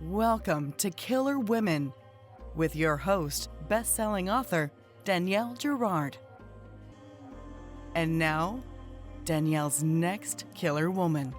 Welcome to Killer Women with your host, best-selling author Danielle Girard. And now, Danielle's next killer woman.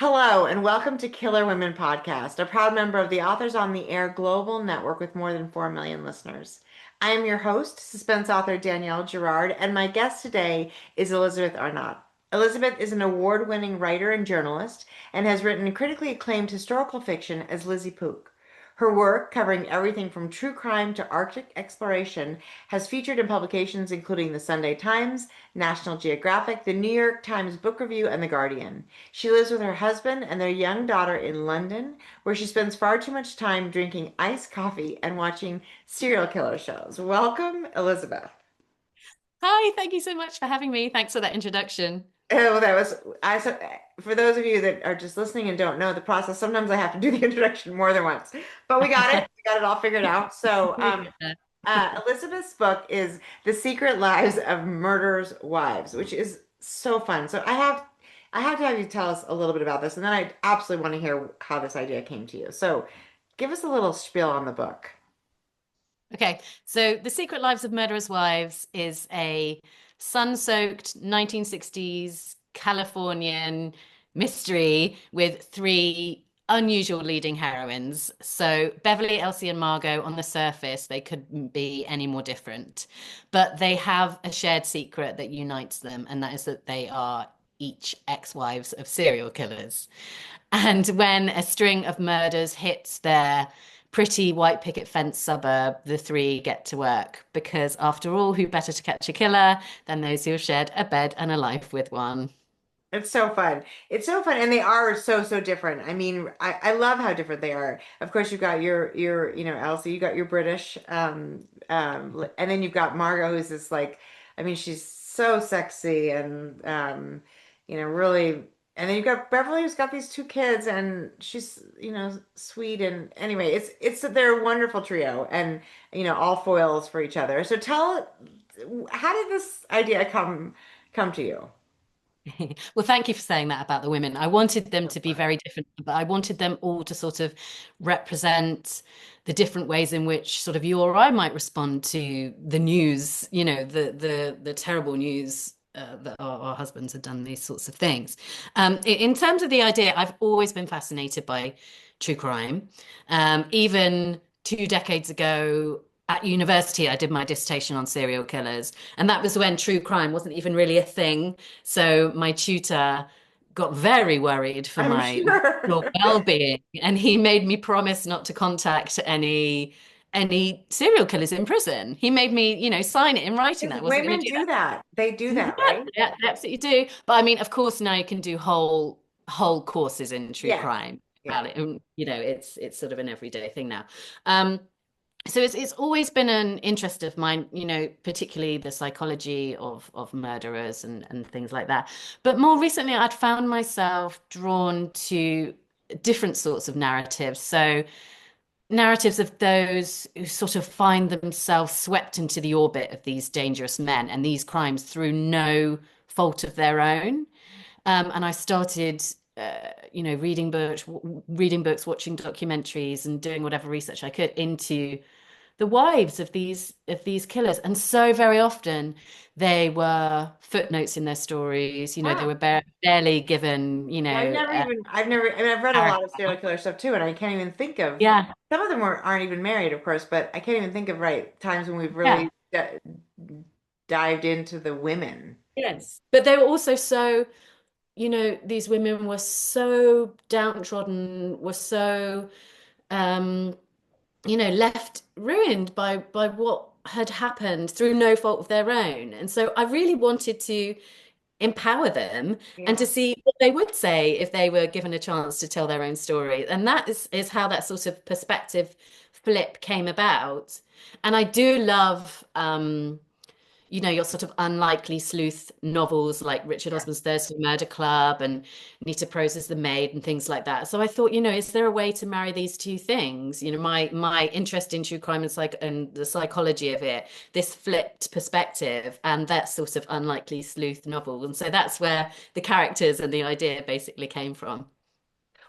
Hello, and welcome to Killer Women Podcast, a proud member of the Authors on the Air global network with more than 4 million listeners. I am your host, suspense author Danielle Girard, and my guest today is Elizabeth Arnott. Elizabeth is an award-winning writer and journalist and has written critically acclaimed historical fiction as Lizzie Pook. Her work, covering everything from true crime to Arctic exploration, has featured in publications including the Sunday Times, National Geographic, the New York Times Book Review, and The Guardian. She lives with her husband and their young daughter in London, where she spends far too much time drinking iced coffee and watching serial killer shows. Welcome, Elizabeth. Hi, thank you so much for having me. Thanks for that introduction. Oh, that was for those of you that are just listening and don't know the process, sometimes I have to do the introduction more than once. But we got it. We got it all figured out. So Elizabeth's book is The Secret Lives of Murderers' Wives, which is so fun. So I have to have you tell us a little bit about this, and then I absolutely want to hear how this idea came to you. So give us a little spiel on the book. Okay, so The Secret Lives of Murderers' Wives is a sun-soaked 1960s Californian mystery with three unusual leading heroines. So Beverly, Elsie, and Margot, on the surface, they couldn't be any more different. But they have a shared secret that unites them, and that is that they are each ex-wives of serial killers. And when a string of murders hits their pretty white picket fence suburb, the three get to work. Because after all, who better to catch a killer than those who have shared a bed and a life with one? It's so fun. It's so fun. And they are so different. I mean, I love how different they are. Of course, you've got your Elsie, you got your British, and then you've got Margot, who's this like, I mean, she's so sexy and, really, and then you've got Beverly, who's got these two kids and she's, sweet. And anyway, they're a wonderful trio and, all foils for each other. So how did this idea come to you? Well, thank you for saying that about the women. I wanted them to be very different, but I wanted them all to sort of represent the different ways in which sort of you or I might respond to the news, the terrible news that our husbands had done these sorts of things. In terms of the idea, I've always been fascinated by true crime. Even 2 decades ago, at university, I did my dissertation on serial killers, and that was when true crime wasn't even really a thing. So my tutor got very worried for I'm my sure. well-being, and he made me promise not to contact any serial killers in prison. He made me, sign it in writing that I wasn't going Women to do do that. They do that. that, right? Yeah, they absolutely do. But I mean, of course, now you can do whole courses in true Yeah. crime. Yeah. It's sort of an everyday thing now. Um, so it's always been an interest of mine, particularly the psychology of murderers and things like that. But more recently, I'd found myself drawn to different sorts of narratives. So narratives of those who sort of find themselves swept into the orbit of these dangerous men and these crimes through no fault of their own. And I started, reading books, watching documentaries, and doing whatever research I could into the wives of these killers. And so very often they were footnotes in their stories. They Ah, were barely given, yeah, I mean, I've read a lot of serial character. killer stuff too, and I can't even think of, Yeah, some of them aren't even married, of course, but I can't even think of right times when we've yeah, really dived into the women. yes. But they were also so, these women were so downtrodden, were so um, left ruined by what had happened through no fault of their own. And so I really wanted to empower them and Yeah. to see what they would say if they were given a chance to tell their own story. And that is how that sort of perspective flip came about. And I do love your sort of unlikely sleuth novels like Richard Yeah. Osman's Thursday Murder Club and Nita Prose's The Maid and things like that. So I thought, is there a way to marry these two things? My interest in true crime and the psychology of it, this flipped perspective, and that sort of unlikely sleuth novel. And so that's where the characters and the idea basically came from.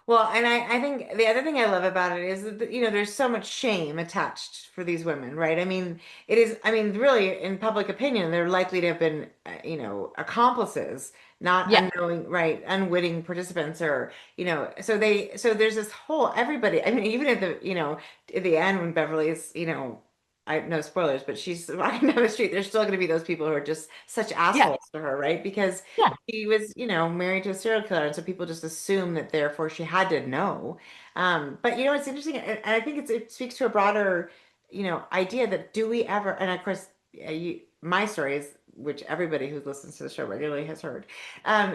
Well, and I think the other thing I love about it is that, there's so much shame attached for these women, right? I mean, I mean, really, in public opinion, they're likely to have been, accomplices, not Yeah, unknowing, right, unwitting participants or, so there's this whole, everybody, I mean, even at the end when Beverly's, no spoilers, but she's walking down the street, there's still going to be those people who are just such yeah, assholes to her, right? Because yeah. she was, married to a serial killer, and so people just assume that therefore she had to know. But it's interesting, and I think it speaks to a broader, idea that do we ever, and of course, my story is, which everybody who listens to the show regularly has heard,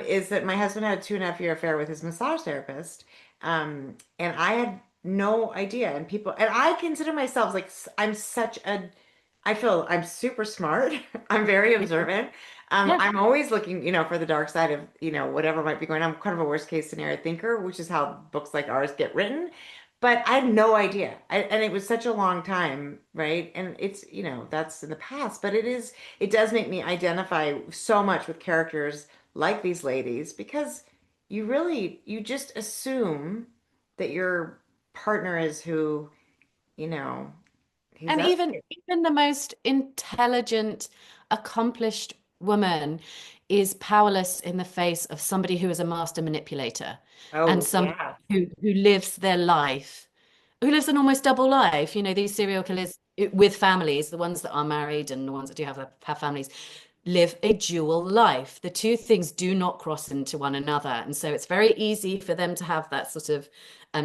is that my husband had a 2.5 year affair with his massage therapist, and I had no idea, and I consider myself like I'm such a I feel I'm super smart. I'm very observant. Yeah. I'm always looking, for the dark side of, whatever might be going on. I'm kind of a worst case scenario thinker, which is how books like ours get written. But I had no idea. And it was such a long time, right? And it's, that's in the past, but it does make me identify so much with characters like these ladies because you just assume that your partner is who, you know, he's And up. even the most intelligent, accomplished woman is powerless in the face of somebody who is a master manipulator and Oh, somebody yeah. who lives their life, who lives an almost double life. You know, these serial killers with families, the ones that are married and the ones that do have families, live a dual life. The two things do not cross into one another. And so it's very easy for them to have that sort of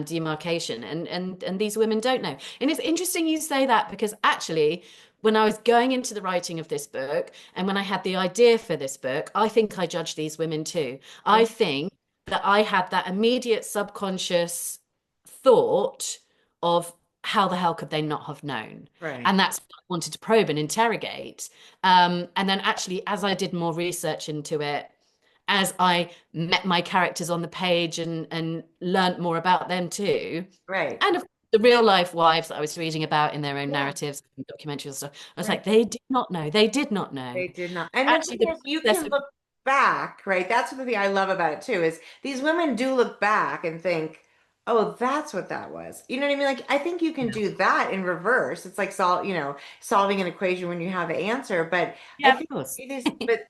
demarcation. And these women don't know. And it's interesting you say that because actually, when I was going into the writing of this book and when I had the idea for this book, I think I judged these women too. I Oh, think that I had that immediate subconscious thought of how the hell could they not have known? right. And that's what I wanted to probe and interrogate. And then actually, as I did more research into it, as I met my characters on the page and learned more about them too, Right. and of the real life wives that I was reading about in their own Yeah. narratives and documentaries and stuff, I was Right. like, they did not know. They did not know. They did not. And the Actually, thing the is, you process can of look back, right? That's the thing I love about it too, is these women do look back and think, oh, that's what that was. You know what I mean? Like, I think you can yeah, do that in reverse. It's like solving an equation when you have the answer. But I yeah, of think course. it is, but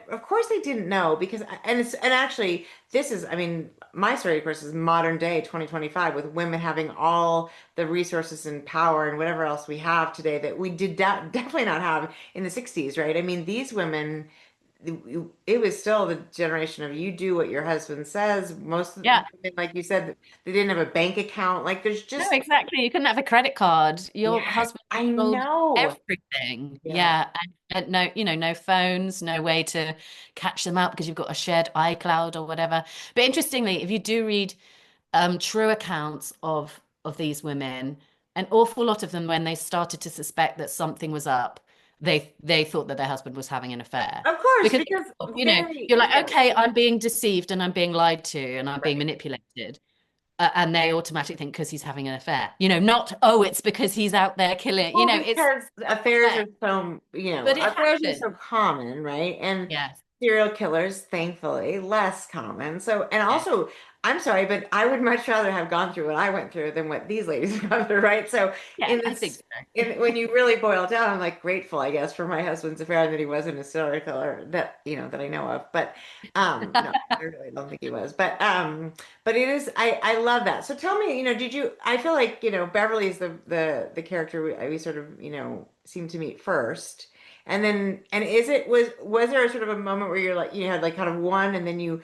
of course they didn't know because, and actually, this is, I mean, my story, of course, is modern day 2025 with women having all the resources and power and whatever else we have today that we did definitely not have in the 60s, right? I mean, these women, it was still the generation of you do what your husband says. Most of the Yeah. women, like you said, they didn't have a bank account. Like there's No, just, exactly. You couldn't have a credit card. Your yeah, husband I controlled know. everything. Yeah. Yeah. And no, no phones, no way to catch them up because you've got a shared iCloud or whatever. But interestingly, if you do read true accounts of these women, an awful lot of them, when they started to suspect that something was up, they thought that their husband was having an affair. Of course, Because, because you're very, like, yeah, okay, I'm being deceived and I'm being lied to and I'm being right. manipulated. And they automatically think because he's having an affair, not, oh, it's because he's out there killing, Well, it's because affairs affair. are so, But it affairs are happened. so common, right? And Yes. serial killers, thankfully, less common. So, and Yeah. also, I'm sorry, but I would much rather have gone through what I went through than what these ladies have gone through, right? So, Yeah, in I think this, so. when you really boil down, I'm like grateful, I guess, for my husband's affair and that he wasn't a serial killer that, that I know of. But, no, I really don't think he was. But it is, I love that. So tell me, I feel like, Beverly's the character we sort of, seem to meet first. And then, and was there a sort of a moment where you're like, you had like kind of one and then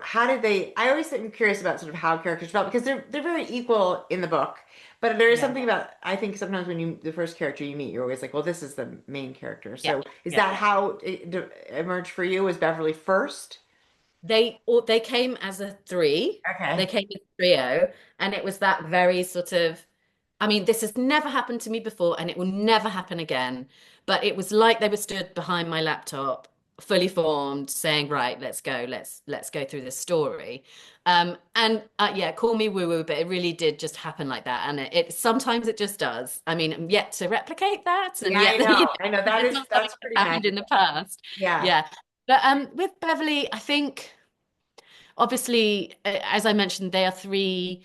how did I always am curious about sort of how characters felt because they're very equal in the book. But there is Yeah. something about, I think sometimes when the first character you meet, you're always like, well, this is the main character. Yeah. So is Yeah. that how it emerged for you? Was Beverly first? They came as a three. They Okay. came as a trio, and it was that very sort of. I mean, this has never happened to me before, and it will never happen again. But it was like they were stood behind my laptop, fully formed, saying, "Right, let's go. Let's go through this story." And yeah, call me woo woo, but it really did just happen like that, and it sometimes it just does. I mean, I'm yet to replicate that, and Yeah, I yet know. I know that it's is not something that's pretty that's happened in the magical. past. Yeah. Yeah. But with Beverly, I think. obviously, as I mentioned, they are three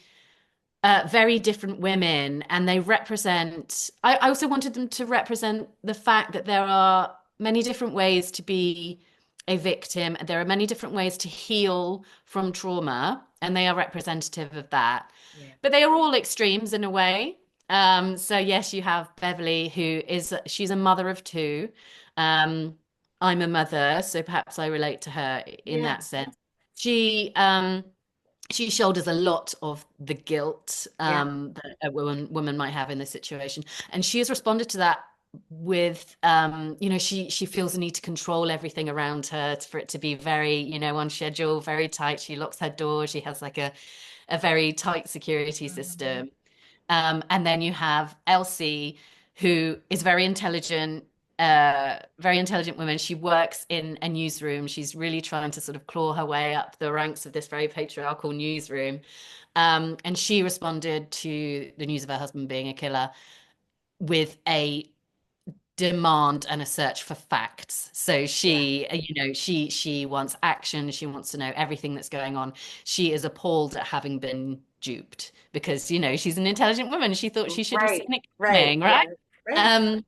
very different women, and they represent. I also wanted them to represent the fact that there are many different ways to be a victim. There are many different ways to heal from trauma, and they are representative of that. Yeah. But they are all extremes in a way. So yes, you have Beverly, she's a mother of two. Um, I'm a mother, so perhaps I relate to her in Yeah. that sense. She shoulders a lot of the guilt Yeah. that a woman might have in this situation, and she has responded to that with she feels the need to control everything around her for it to be very on schedule, very tight. She locks her door. She has like a very tight security Mhm. system. And then you have Elsie, who is very intelligent woman. She works in a newsroom. She's really trying to sort of claw her way up the ranks of this very patriarchal newsroom. And she responded to the news of her husband being a killer with a demand and a search for facts. So Yeah. she wants action. She wants to know everything that's going on. She is appalled at having been duped because, she's an intelligent woman. She thought she should have Right. seen it Right. coming, Yeah. right? Right. Um,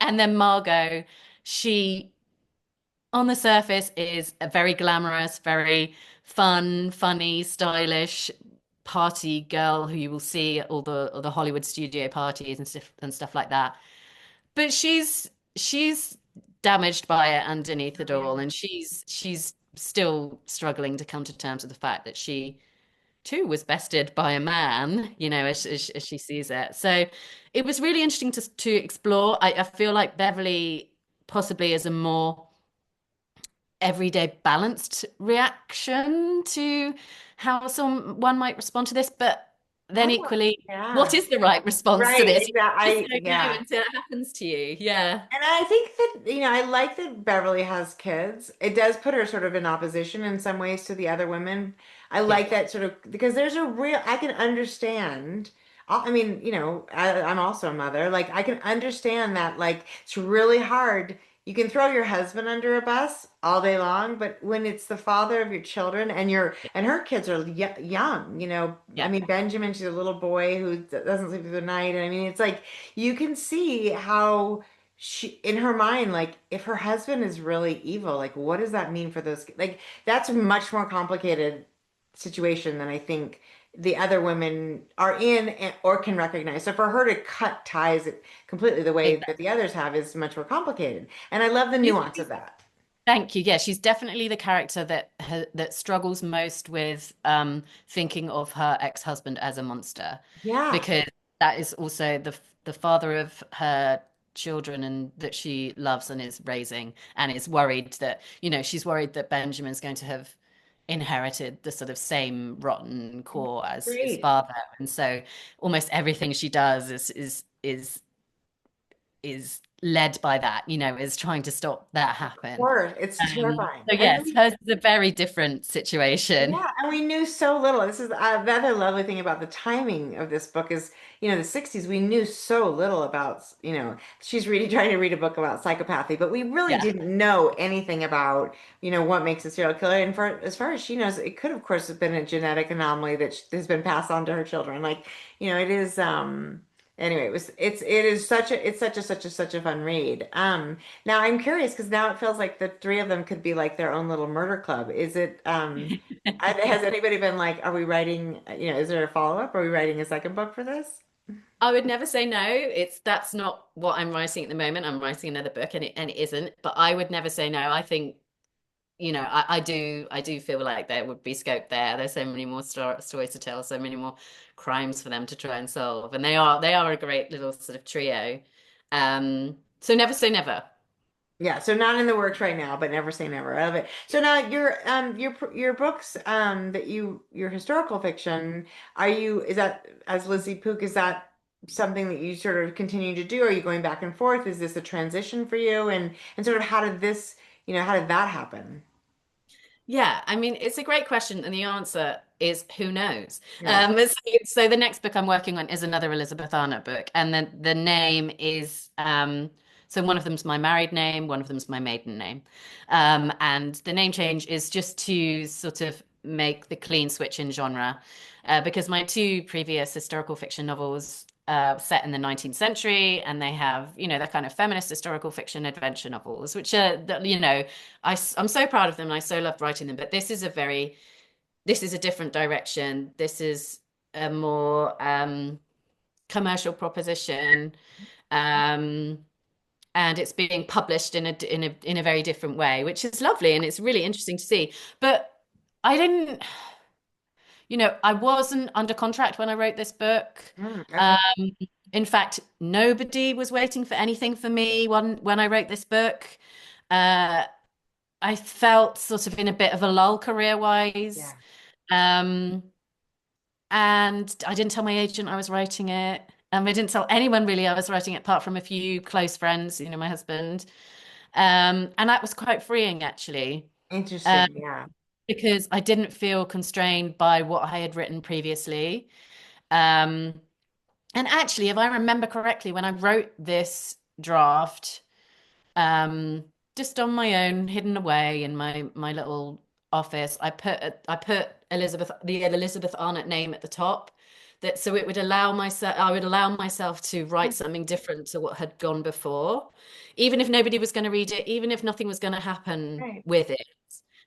and then Margot, she on the surface is a very glamorous, very fun, funny, stylish party girl who you will see at all the Hollywood studio parties and stuff like that. But she's damaged by it underneath it Yeah. all, and she's still struggling to come to terms with the fact that she too was bested by a man, as she sees it. So it was really interesting to explore. I feel like Beverly possibly is a more everyday balanced reaction to how someone might respond to this, but then Oh, equally, what yeah. is the right response to Right. this? You just Exactly. don't know Yeah. until it happens to you. Yeah. And I think that, I like that Beverly has kids. It does put her sort of in opposition in some ways to the other women. I Yeah. like that sort of because there's a real, I can understand. I mean, I'm also a mother. Like, I can understand that, like, it's really hard. You can throw your husband under a bus all day long, but when it's the father of your children and her kids are young, I Yeah. mean, Benjamin, she's a little boy who doesn't sleep through the night. And I mean, it's like, you can see how she in her mind, like, if her husband is really evil, like, what does that mean for those, like, that's a much more complicated situation than I think the other women are in or can recognize. So for her to cut ties completely the way that the Exactly. others have is much more complicated, and I love the nuance of that. Thank you. Yeah, she's definitely the character that struggles most with thinking of her ex-husband as a monster, Yeah. because that is also the father of her children and that she loves and is raising, and is worried that, she's worried that Benjamin's going to have inherited the sort of same rotten core as his Great. father, and so almost everything she does is led by that, is trying to stop that Of happen. course, it's terrifying. So And yes, hers is a very different situation. yeah, and we knew so little. This is the other lovely thing about the timing of this book is, the 60s, we knew so little about, she's reading, trying to read a book about psychopathy, but we really Yeah. didn't know anything about, what makes a serial killer. And for as far as she knows, it could, of course, have been a genetic anomaly that has been passed on to her children. Like, it is, anyway, it is such a fun read. Now I'm curious because now it feels like the three of them could be like their own little murder club. Is it, has anybody been like, are we writing, is there a follow-up? Are we writing a second book for this? I would never say no. That's not what I'm writing at the moment. I'm writing another book and it isn't, but I would never say no. I think, I do feel like there would be scope there. There's so many more stories to tell, so many more crimes for them to try and solve. And they are a great little sort of trio. So never say never. Yeah, so not in the works right now, but never say never. I love it. So now your books that your historical fiction, is that as Lizzie Pook, is that something that you sort of continue to do? Are you going back and forth? Is this a transition for you? And sort of how did this, how did that happen? Yeah, I mean, it's a great question, and the answer is who knows. Yeah. So the next book I'm working on is another Elizabeth Arnott book, and then the name is so one of them's my married name, one of them's my maiden name, and the name change is just to sort of make the clean switch in genre, because my two previous historical fiction novels set in the 19th century, and they have, they're kind of feminist historical fiction adventure novels, which are, I'm so proud of them and I so loved writing them. But this is a different direction. This is a more commercial proposition. Um, and it's being published in a very different way, which is lovely and it's really interesting to see. But I didn't, I wasn't under contract when I wrote this book. Okay. In fact, nobody was waiting for anything for me when I wrote this book. Uh, I felt sort of in a bit of a lull career-wise. Yeah. Um, and I didn't tell my agent I was writing it. I didn't tell anyone really I was writing it, apart from a few close friends, my husband. And that was quite freeing, actually, Interesting. Yeah. because I didn't feel constrained by what I had written previously. Um, and actually, if I remember correctly, when I wrote this draft, um, just on my own, hidden away in my little office, I put the Elizabeth Arnott name at the top, that so it would allow myself I would allow myself to write something different to what had gone before, even if nobody was going to read it, even if nothing was going to happen Right. with it.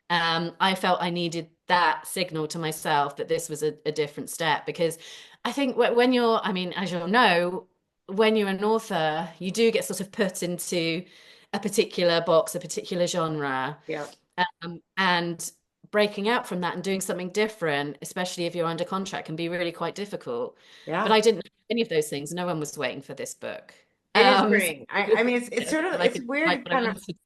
I felt I needed that signal to myself that this was a different step, because I think when you're, as you'll know, when you're an author, you do get sort of put into a particular box, a particular genre, Yeah. and breaking out from that and doing something different, especially if you're under contract, can be really quite difficult. But Yeah. I didn't have any of those things. No one was waiting for this book. It is So freeing. I mean, it's sort of, I it's could write weird what I kind of, wanted.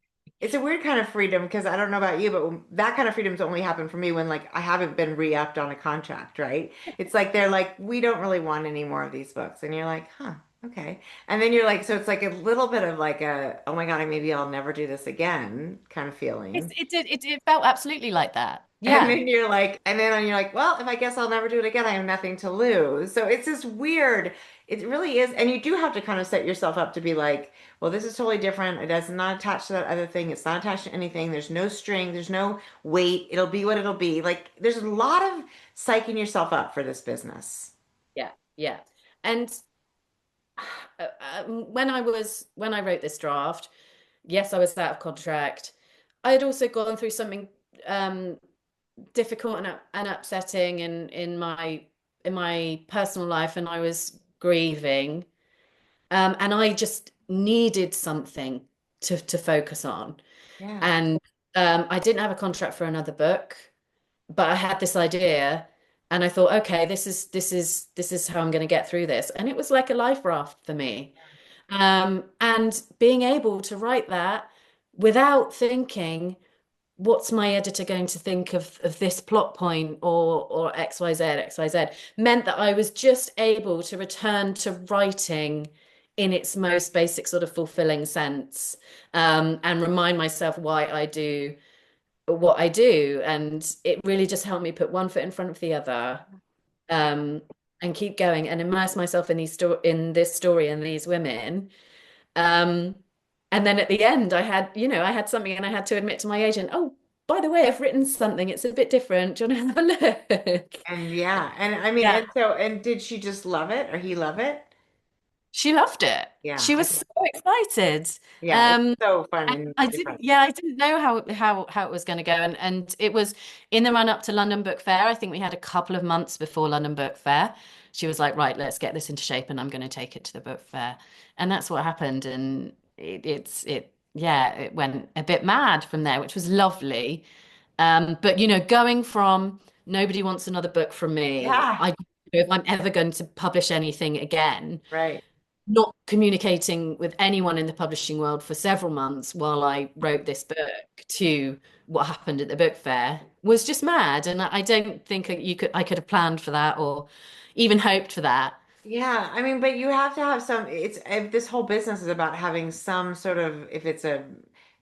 it's a weird kind of freedom because I don't know about you, but that kind of freedom's only happened for me when like I haven't been re-upped on a contract, right? It's like they're like, we don't really want any more of these books. And you're like, huh, okay. And then you're like, so it's like a little bit of like a, oh my God, maybe I'll never do this again kind of feeling. It felt absolutely like that. And Yeah. then you're like, and then you're like, well, if I guess I'll never do it again, I have nothing to lose. So it's this weird, it really is. And you do have to kind of set yourself up to be like, well, this is totally different. It does not attach to that other thing. It's not attached to anything. There's no string, there's no weight. It'll be what it'll be. Like there's a lot of psyching yourself up for this business. Yeah. Yeah. And when I wrote this draft, yes, I was out of contract. I had also gone through something um, difficult and upsetting in my personal life, and I was grieving, and I just needed something to focus on. Yeah. And I didn't have a contract for another book, but I had this idea, and I thought, okay, this is how I'm going to get through this. And it was like a life raft for me. And being able to write that without thinking, what's my editor going to think of this plot point, or XYZ, meant that I was just able to return to writing in its most basic sort of fulfilling sense, and remind myself why I do what I do. And it really just helped me put one foot in front of the other, um, and keep going and immerse myself in this story and these women. Um, and then at the end, I had something, and I had to admit to my agent, oh, by the way, I've written something. It's a bit different. Do you want to have a look? And yeah. And I mean, Yeah. and so, and did she just love it or he love it? She loved it. Yeah. She was so excited. Yeah. It's Um, so fun and different. I didn't know how it was going to go. And it was in the run up to London Book Fair. I think we had a couple of months before London Book Fair. She was like, right, let's get this into shape, and I'm going to take it to the book fair. And that's what happened. And it went a bit mad from there, which was lovely. But going from nobody wants another book from me, Yeah. I don't know if I'm ever going to publish anything again, Right. not communicating with anyone in the publishing world for several months while I wrote this book, to what happened at the book fair, was just mad. And I don't think I could have planned for that, or even hoped for that. Yeah, I mean, but you have to have some, it's this whole business is about having some sort of, if it's a,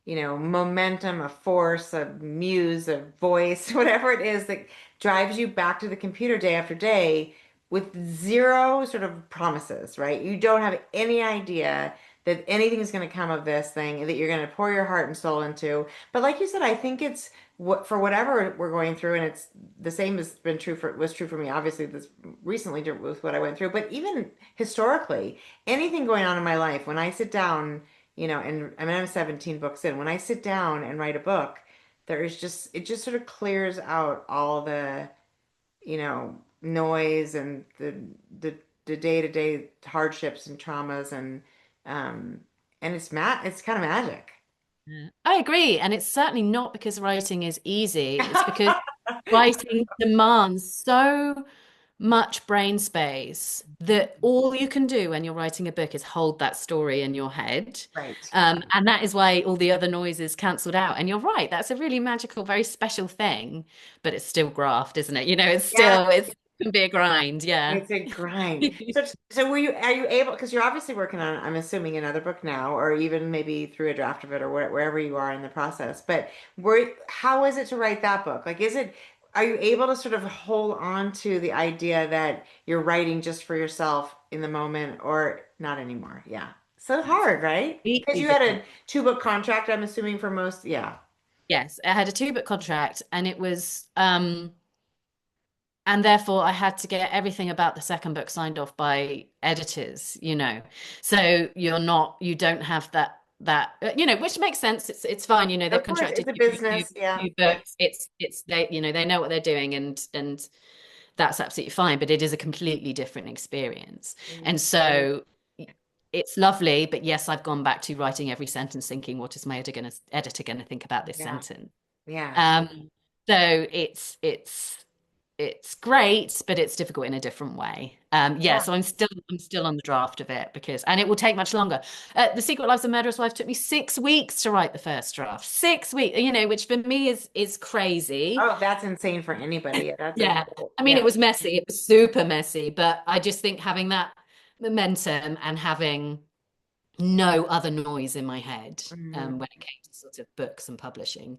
momentum, a force, a muse, a voice, whatever it is that drives you back to the computer day after day with zero sort of promises, right? You don't have any idea that anything is going to come of this thing, that you're going to pour your heart and soul into. But like you said, I think it's what for whatever we're going through, and it's the same has been true for was true for me. Obviously, this recently with what I went through, but even historically, anything going on in my life, when I sit down, and I mean, I'm 17 books in. When I sit down and write a book, there is just it just sort of clears out all the noise and the day-to-day hardships and traumas um and it's kind of magic. Yeah. I agree. And it's certainly not because writing is easy. It's because writing demands so much brain space that all you can do when you're writing a book is hold that story in your head. Right. And that is why all the other noise is cancelled out. And you're right, that's a really magical, very special thing, but it's still graft, isn't it? Yeah, It can be a grind. Yeah. it's a grind. So are you able, because you're obviously working on, I'm assuming, another book now, or even maybe through a draft of it, or wherever you are in the process. But how is it to write that book? Like, are you able to sort of hold on to the idea that you're writing just for yourself in the moment, or not anymore? Yeah. So hard, right? Because Completely you had a different. two-book contract, I'm assuming, for most. Yeah. Yes, I had a two-book contract and it was and therefore I had to get everything about the second book signed off by editors. So you don't have that, which makes sense. It's fine. They've Of course, it's contracted a you for two, business. Yeah. two Yeah. books. It's they know what they're doing and that's absolutely fine, but it is a completely different experience. And so it's lovely, but yes, I've gone back to writing every sentence thinking, what is my editor gonna think about this Yeah. sentence? Yeah. Um, so it's great, but it's difficult in a different way. Yeah, Yeah. so I'm still on the draft of it and it will take much longer. The Secret Lives of Murderous Wife took me 6 weeks to write the first draft. 6 weeks, which for me is crazy. Oh, that's insane for anybody. Yeah. I mean, Yeah. it was messy. It was super messy, but I just think having that momentum and having no other noise in my head, Mhm. when it came to sort of books and publishing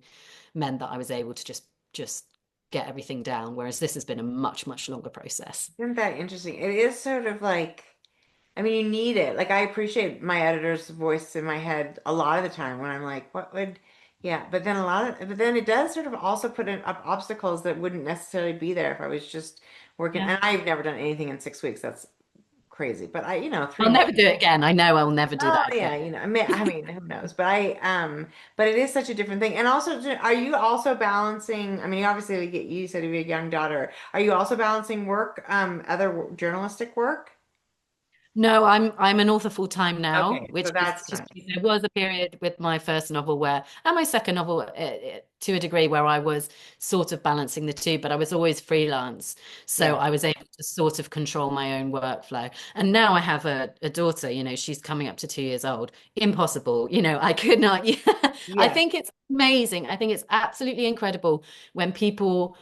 meant that I was able to just get everything down, whereas this has been a much, much longer process. Isn't that interesting? It is sort of like, I mean, you need it. Like, I appreciate my editor's voice in my head a lot of the time when I'm like, yeah. But then it does sort of also put up obstacles that wouldn't necessarily be there if I was just working. Yeah. And I've never done anything in 6 weeks. That's crazy. But I'll 3 months. never do it again. I know I'll never do Oh that again. yeah, I mean, who knows? But it is such a different thing. And also, are you also balancing? I mean, obviously, you said you have a young daughter. Are you also balancing work, journalistic work? No, I'm an author full time now, Okay, so which is that's just nice. there was a period with my first novel and my second novel, to a degree, where I was sort of balancing the two, but I was always freelance, so Yeah, I was able to sort of control my own workflow. And now I have a daughter, she's coming up to 2 years old. Impossible, I could not. Yeah, I yeah, think it's amazing. I think it's absolutely incredible when people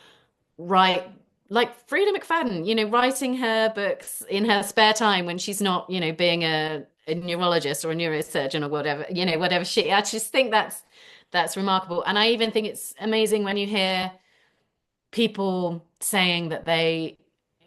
write like Frida McFadden, writing her books in her spare time when she's not, being a neurologist or a neurosurgeon or whatever, whatever I just think that's remarkable. And I even think it's amazing when you hear people saying that they're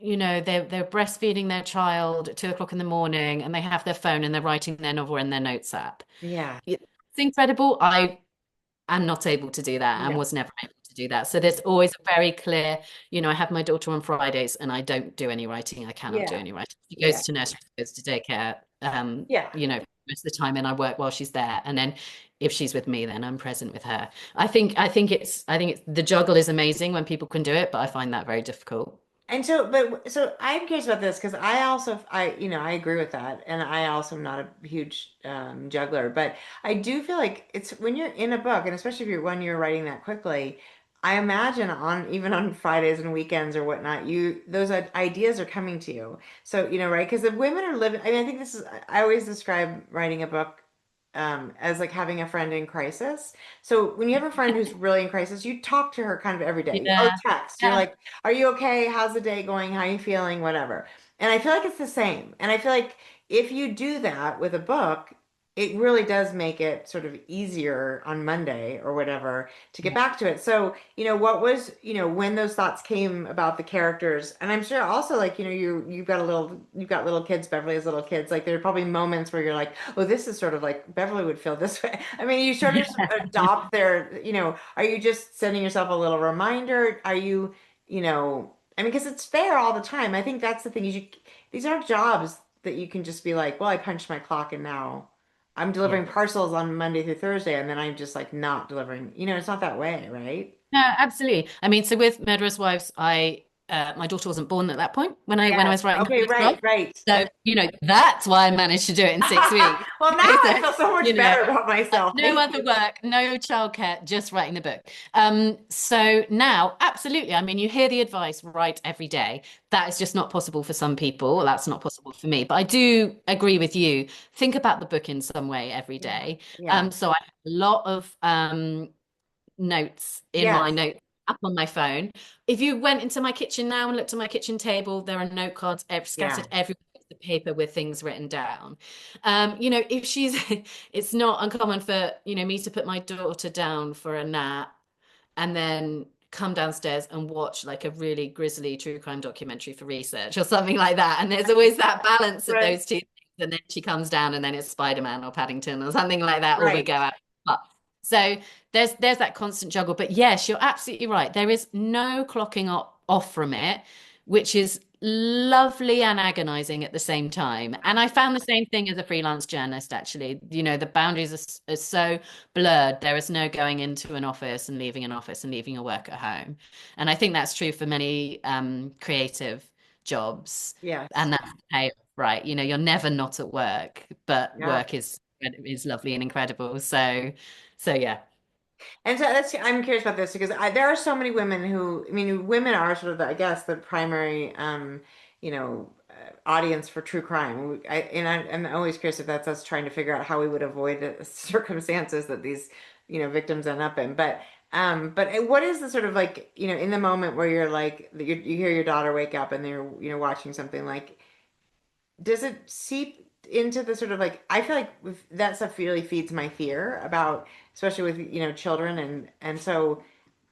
breastfeeding their child at 2 o'clock in the morning and they have their phone and they're writing their novel in their notes app. yeah. It's incredible. I'm not able to do that and No, was never able to do that. So there's always a very clear, I have my daughter on Fridays and I don't do any writing. I cannot do yeah, any writing. She yeah, goes to nursery, goes to daycare, yeah. most of the time, and I work while she's there. And then if she's with me, then I'm present with her. I think it's the juggle is amazing when people can do it, but I find that very difficult. And so I'm curious about this because I agree with that, and I also am not a huge juggler, but I do feel like it's when you're in a book, and especially if when you're writing that quickly, I imagine even on Fridays and weekends or whatnot, those ideas are coming to you. So right? Because the women are living. I mean, I think I always describe writing a book as like having a friend in crisis. So when you have a friend who's really in crisis, you talk to her kind of every day or Yeah. text. You're Yeah. like, "Are you okay? How's the day going? How are you feeling? Whatever." And I feel like it's the same. And I feel like if you do that with a book, it really does make it sort of easier on Monday or whatever to get back to it. So, what was, when those thoughts came about the characters, and I'm sure also like, you've got little kids, Beverly has little kids, like there are probably moments where you're like, oh, this is sort of like Beverly would feel this way. I mean, you sort of adopt their, are you just sending yourself a little reminder? Are you, I mean, because it's there all the time. I think that's the thing is these aren't jobs that you can just be like, well, I punched my clock and now I'm Yeah. delivering parcels on Monday through Thursday, and then I'm just like not delivering. It's not that way, right? No, absolutely. I mean, so with Murderous Wives, my daughter wasn't born at that point when I Yes. was writing the Okay, first draft. right, right. So, that's why I managed to do it in 6 weeks. Well, now I So, feel so much you know, better about myself. no Thank other you. work, no childcare, just writing the book. So now, absolutely. I mean, you hear the advice, write every day. That is just not possible for some people. That's not possible for me. But I do agree with you. Think about the book in some way every Yeah. day. Yeah. So I have a lot of notes in my Yes. note app on my phone. If you went into my kitchen now and looked at my kitchen table, there are note cards Yeah. scattered everywhere, the paper with things written down. If she's, it's not uncommon for, me to put my daughter down for a nap and then come downstairs and watch like a really grisly true crime documentary for research or something like that. And there's always that balance of Right. those two things. And then she comes down and then it's Spider-Man or Paddington or something like that, or we Right. go out. So there's that constant juggle. But yes, you're absolutely right. There is no clocking off from it, which is lovely and agonizing at the same time. And I found the same thing as a freelance journalist, actually. The boundaries are so blurred. There is no going into an office and leaving an office and leaving your work at home. And I think that's true for many creative jobs. Yes. And that's the payoff, right? You're never not at work, but Yeah. work is lovely and incredible. So yeah. And so I'm curious about this because there are so many women who, I mean, women are sort of, I guess, the primary, audience for true crime. I'm always curious if that's us trying to figure out how we would avoid the circumstances that these, victims end up in. But what is the sort of like, in the moment where you're like, you hear your daughter wake up and they're, watching something like, does it seep into the sort of like I feel like that stuff really feeds my fear about especially with children and so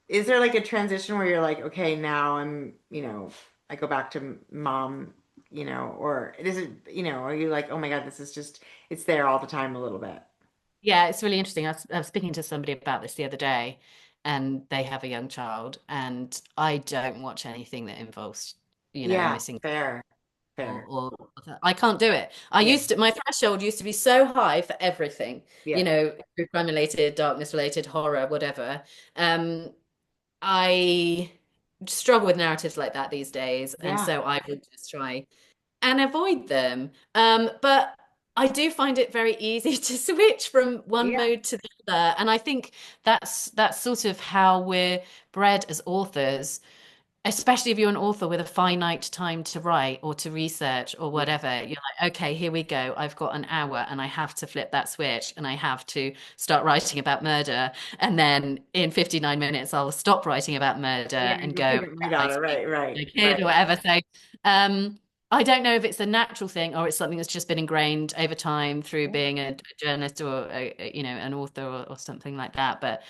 is there like a transition where you're like okay now I'm I go back to mom or is it are you like oh my God this is just it's there all the time a little bit. Yeah, it's really interesting. I was speaking to somebody about this the other day, and they have a young child, and I don't watch anything that involves, Yeah, missing fair, or, fair. or I can't do it. Yeah, My threshold used to be so high for everything, yeah, true crime related, darkness related, horror, whatever. Um, I struggle with narratives like that these days, and yeah, so I would just try and avoid them. But I do find it very easy to switch from one yeah, mode to the other. And I think that's sort of how we're bred as authors, especially if you're an author with a finite time to write or to research or yeah, whatever. You're like, okay, here we go. I've got an hour and I have to flip that switch and I have to start writing about murder. And then in 59 minutes, I'll stop writing about murder yeah. and You go pick up my get ice daughter, cream right, for right, my kid or right. whatever. So um, I don't know if it's a natural thing or it's something that's just been ingrained over time through being a journalist or an author or something like that. But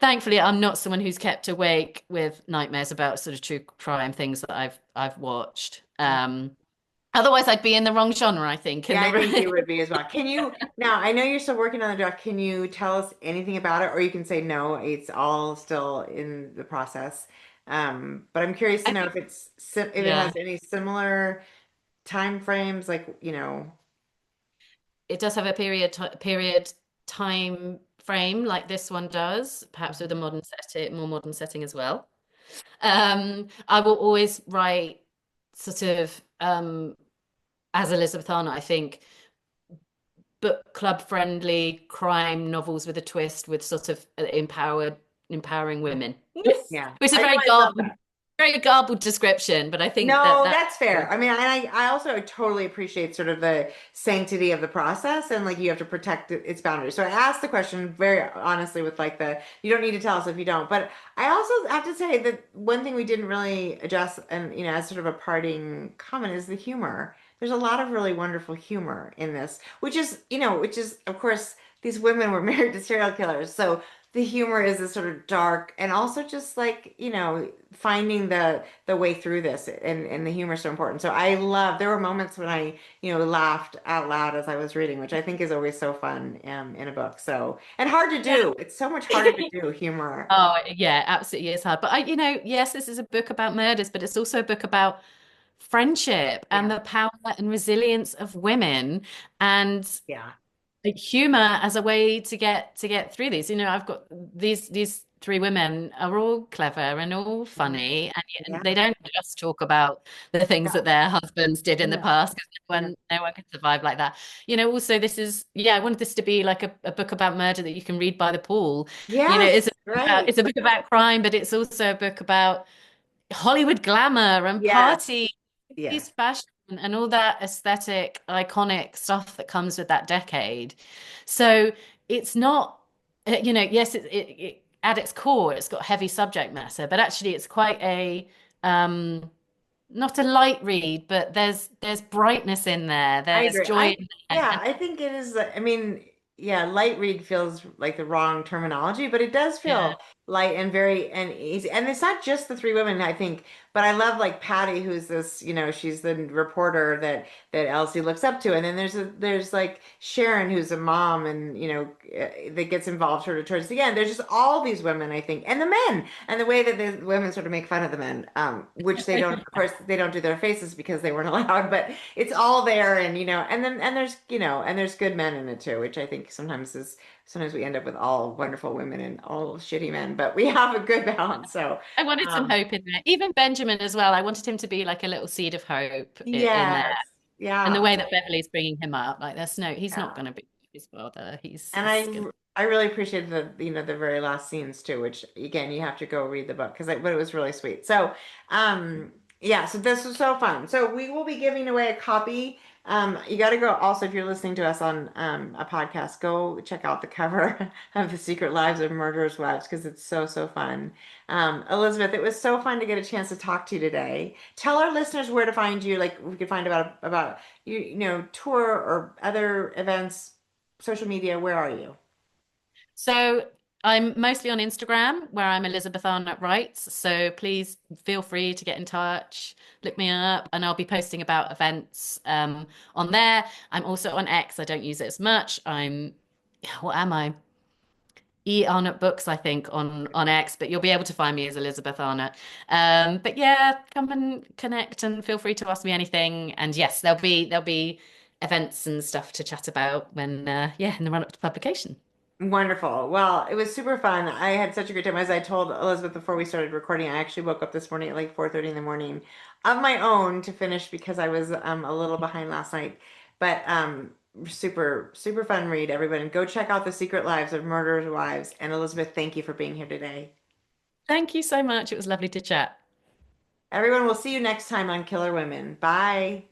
thankfully, I'm not someone who's kept awake with nightmares about sort of true crime things that I've watched. Otherwise, I'd be in the wrong genre, I think. In Yeah, I think the you would be as well. Can you now? I know you're still working on the draft. Can you tell us anything about it, or you can say no, it's all still in the process. But I'm curious to I know think if if it yeah, has any similar time frames, like it does have a period time frame like this one does, perhaps with a more modern setting as well. I will always write sort of as Elizabeth Arnott, I think, book club friendly crime novels with a twist with sort of empowering women. Which yeah. is a I know I love that. very garbled description, but I think that No, that that's fair. I mean, I also totally appreciate sort of the sanctity of the process and like you have to protect its boundaries. So I asked the question very honestly with like you don't need to tell us if you don't. But I also have to say that one thing we didn't really address and as sort of a parting comment is the humor. there's a lot of really wonderful humor in this, which is of course these women were married to serial killers, so the humor is this sort of dark and also just like, finding the way through this, and the humor is so important. So I love, there were moments when I, laughed out loud as I was reading, which I think is always so fun in a book. So, and hard to Yeah. do. It's so much harder to do humor. Oh, yeah, absolutely. It's hard. But yes, this is a book about murders, but it's also a book about friendship and Yeah. the power and resilience of women and Yeah. like humor as a way to get through these. I've got these three women are all clever and all Mhm. funny, and Yeah. they don't just talk about the things that their husbands did in the No. past because No. no one can survive like that. Also this is I wanted this to be like a book about murder that you can read by the pool. It's Yes, right. it's a book about crime, but it's also a book about Hollywood glamour and Yes. party, Yes. 50s fashion, and all that aesthetic, iconic stuff that comes with that decade. So it's not, yes, at its core, it's got heavy subject matter, but actually it's quite um, not a light read, but there's brightness in there, I there's agree. joy in Yeah, there. I think it is. I mean, yeah, light read feels like the wrong terminology, but it does Yeah. feel light and very and easy. And it's not just the three women, I think, but I love like Patty, who's this, she's the reporter that Elsie looks up to, and then there's like Sharon, who's a mom, and that gets involved sort of towards the end. There's just all these women, I think, and the men, and the way that the women sort of make fun of the men, which they don't, of course, they don't do their faces because they weren't allowed, but it's all there, and and there's and there's good men in it too, which I think sometimes we end up with all wonderful women and all shitty men, but we have a good balance. So I wanted some um hope in there. Even Benjamin as well. I wanted him to be like a little seed of hope in there. yes, And the yeah. way that Beverly's bringing him up, like he's not Yeah. going to be his father. And He's gonna. I really appreciated the very last scenes too, which again you have to go read the book because but it was really sweet. So yeah, so this was so fun. So we will be giving away a copy. You got to go also if you're listening to us on a podcast, go check out the cover of The Secret Lives of Murderers' Wives because it's so fun. Elizabeth, it was so fun to get a chance to talk to you today. Tell our listeners where to find you, like we could find about you, tour or other events, social media. Where are you? So I'm mostly on Instagram where I'm Elizabeth Arnott Writes. So please feel free to get in touch, look me up, and I'll be posting about events on there. I'm also on X. I don't use it as much. What am I? Arnott Books, I think, on X, but you'll be able to find me as Elizabeth Arnott. But yeah, come and connect and feel free to ask me anything. And yes, there'll be events and stuff to chat about when in the run up to publication. Wonderful. Well, it was super fun. I had such a great time. As I told Elizabeth before we started recording, I actually woke up this morning at like 4:30 in the morning of my own to finish because I was a little behind last night. But super fun read, everybody. Go check out The Secret Lives of Murderers' Wives. And Elizabeth, thank you for being here today. Thank you so much. It was lovely to chat. Everyone, we'll see you next time on Killer Women. Bye.